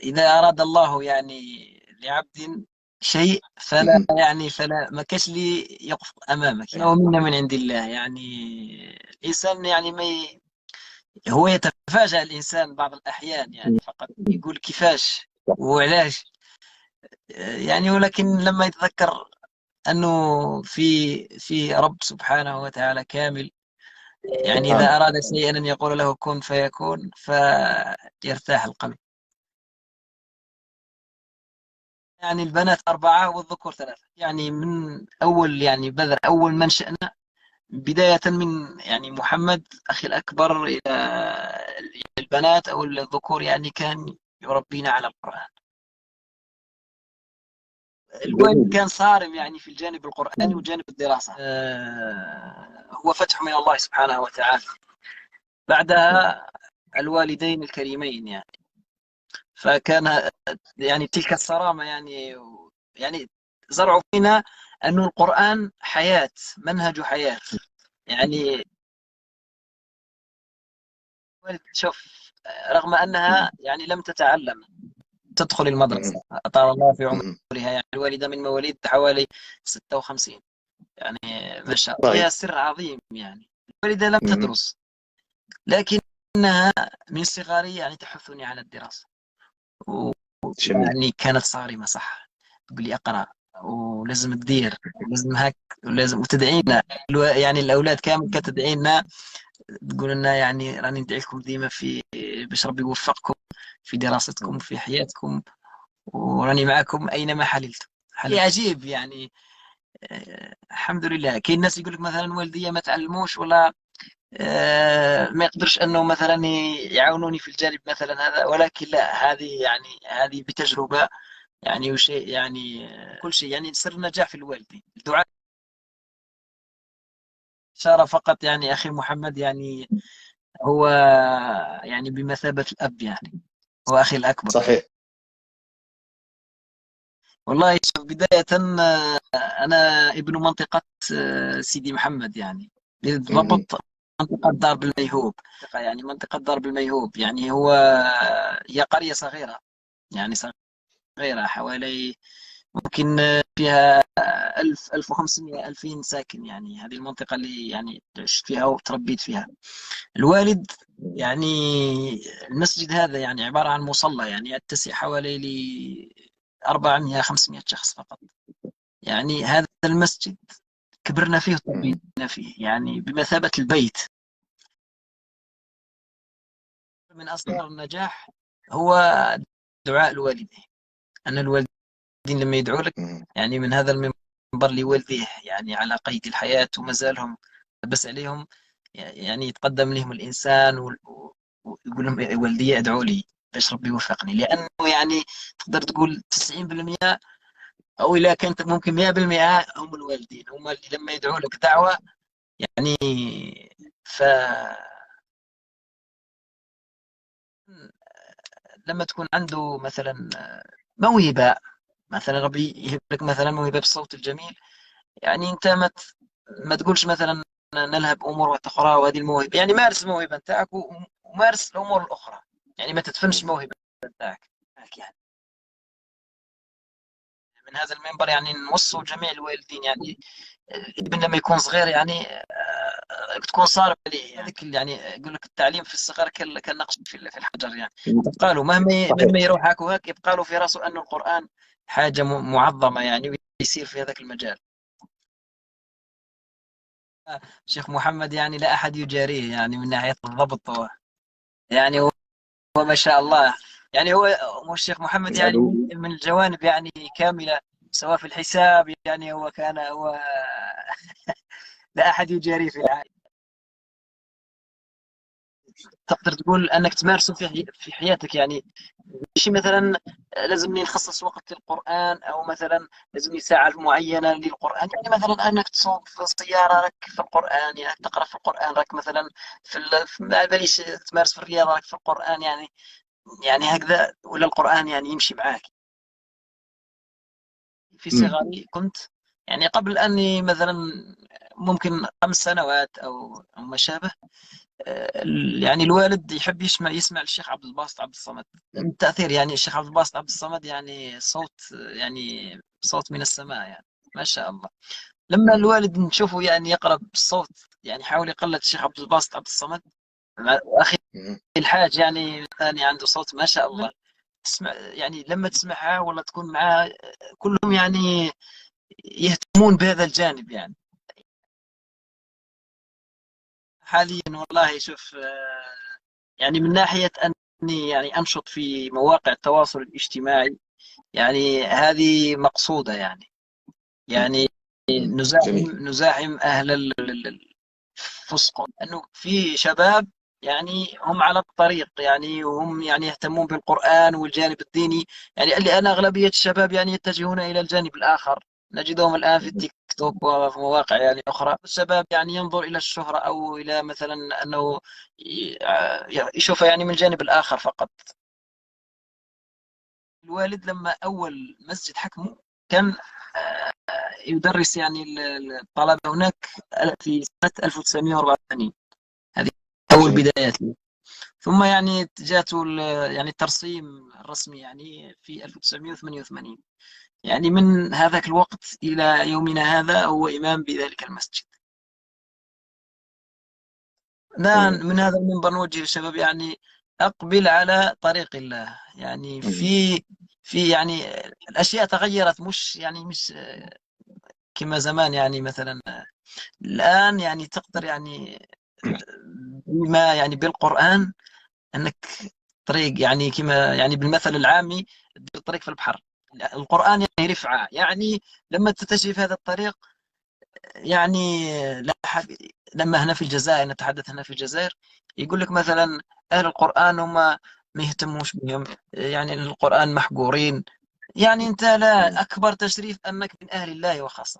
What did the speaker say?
إذا أراد الله يعني لعبد شيء فلا ما كاش لي يقف أمامك، يعني ومنا من عند الله. يعني الإنسان يعني ما هو يتفاجأ الإنسان بعض الأحيان، يعني فقط يقول كيفاش وعلاش. يعني ولكن لما يتذكر أنه في رب سبحانه وتعالى كامل، يعني إذا أراد شيئا أن يقول له كن فيكون فيرتاح القلب. يعني البنات أربعة والذكور ثلاثة، يعني من أول يعني بذر أول من شأنا، بداية من يعني محمد أخي الأكبر إلى البنات أو الذكور، يعني كان يربينا على القرآن. الوالد جميل. كان صارم يعني في الجانب القرآني وجانب الدراسة. هو فتح من الله سبحانه وتعالى. بعدها الوالدين الكريمين يعني، فكان يعني تلك الصرامة يعني زرعوا فينا أن القرآن حياة، منهج حياة. يعني شوف، رغم أنها يعني لم تتعلم تدخل المدرسة، أطال الله في عمرها، يعني الوالدة من مواليد حوالي 56، يعني ما شاء الله طيب. فيها سر عظيم. يعني الوالدة لم تدرس، لكنها من صغري يعني تحثني على الدراسة، جميل. ويعني كانت صارمة صح، تقول لي اقرأ ولازم تدير ولازم هاك ولازم وتدعينا. يعني الأولاد كامل كتدعينا، تقول لنا يعني راني ندعي لكم ديما في باش ربي يوفقكم في دراستكم في حياتكم، وراني معكم أينما حللتم. حل عجيب يعني. الحمد لله. كاين الناس يقول لك مثلا والديا ما تعلموش ولا ما يقدرش انه مثلا يعاونوني في الجانب مثلا هذا، ولكن لا، هذه بتجربه يعني، وشيء يعني كل شيء يعني سر النجاح في الوالدين الدعاء. إشارة فقط يعني أخي محمد، يعني هو يعني بمثابة الأب، يعني هو أخي الأكبر. صحيح. والله شوف، بداية أنا ابن منطقة سيدي محمد، يعني بالضبط منطقة دار الميهوب. يعني منطقة دار الميهوب يعني هي قرية صغيرة، يعني صغيرة حوالي ممكن فيها 1500 2000 ساكن. يعني هذه المنطقة اللي يعني عشت فيها وتربيت فيها. الوالد يعني المسجد هذا يعني عبارة عن مصلى، يعني يتسع حوالي 400 500 شخص فقط. يعني هذا المسجد كبرنا فيه وتربينا فيه، يعني بمثابة البيت. من أسرار النجاح هو دعاء الوالدين، أن الوالدين لما يدعوا لك يعني من هذا المنبر لوالديه يعني على قيد الحياة وما زالهم، بس عليهم يعني يتقدم لهم الإنسان ويقول لهم والدي ادعوا لي باش ربي يوفقني، لأنه يعني تقدر تقول 90% أو إذا كانت ممكن 100% هم الوالدين، هم اللي لما يدعوا لك دعوة يعني. فلما تكون عنده مثلا موهبة، مثلا ربي يهب لك مثلا موهبة بالصوت الجميل، يعني انت ما تقولش مثلا نلهب امور اخرى وهذه الموهبه، يعني مارس الموهبه نتاعك ومارس الامور الاخرى، يعني ما تدفنش الموهبه نتاعك. يعني من هذا المنبر يعني نوصوا جميع الوالدين، يعني الابن لما يكون صغير يعني تكون صارم عليه، يعني يعني يقول لك التعليم في الصغر كالنقش في الحجر، يعني تبقى له صحيح. مهما يروح هاك وهاك يبقى له في راسه انه القران حاجه معظمه، يعني ويسير في هذاك المجال. شيخ محمد يعني لا أحد يجاريه، يعني من ناحية الضبط يعني هو ما شاء الله. يعني هو الشيخ محمد يعني العدو. من الجوانب يعني كاملة، سواء في الحساب يعني هو لا أحد يجاريه في العالم. تقدر تقول أنك تمارسه في حياتك، يعني مش مثلا لازم نخصص وقت للقرآن، أو مثلا لازم ساعة معينة للقرآن. يعني مثلا أنك تصوم في السيارة راك في القرآن، يعني تقرأ في القرآن راك مثلا ما باليش تمارس في الرياضة راك في القرآن، يعني هكذا، ولا القرآن يعني يمشي معاك. في صغري كنت يعني قبل أني مثلا ممكن 5 سنوات أو ما شابه، يعني الوالد يحب يسمع الشيخ عبد الباسط عبد الصمد من التأثير. يعني الشيخ عبد الباسط عبد الصمد يعني صوت من السماء يعني، ما شاء الله. لما الوالد نشوفه يعني يقرأ بالصوت، يعني حاول يقلد الشيخ عبد الباسط عبد الصمد. أخي الحاج يعني ثاني عنده صوت ما شاء الله. تسمع يعني لما تسمعها ولا تكون معاه، كلهم يعني يهتمون بهذا الجانب يعني. حاليا والله شوف، يعني من ناحية أني يعني أنشط في مواقع التواصل الاجتماعي، يعني هذه مقصودة يعني جميل. نزاحم أهل الفسق، أنه في شباب يعني هم على الطريق، يعني وهم يعني يهتمون بالقرآن والجانب الديني. يعني لأن أغلبية الشباب يعني يتجهون إلى الجانب الآخر. نجدهم الآن في التيك توك وفي مواقع يعني أخرى. الشباب يعني ينظر إلى الشهرة أو إلى مثلا أنه يشوف يعني من الجانب الآخر فقط. الوالد لما أول مسجد حكمه كان يدرس يعني الطلبة هناك في سنة 1984. هذه أول جميل. بدايات لي. ثم يعني جاءته يعني الترسيم الرسمي يعني في 1988. يعني من هذاك الوقت إلى يومنا هذا هو إمام بذلك المسجد. من هذا المنبر نوجه للشباب يعني أقبل على طريق الله. يعني في يعني الأشياء تغيرت، مش كما زمان يعني. مثلا الآن يعني تقدر يعني بما يعني بالقرآن أنك طريق يعني كما يعني بالمثل العامي الطريق في البحر. القرآن يعني رفعة يعني. لما تتجه في هذا الطريق يعني لا لما هنا في الجزائر، نتحدث هنا في الجزائر، يقول لك مثلا أهل القرآن هم ما يهتموش بهم، يعني القرآن محقورين. يعني أنت لا، أكبر تشريف أنك من أهل الله وخاصة.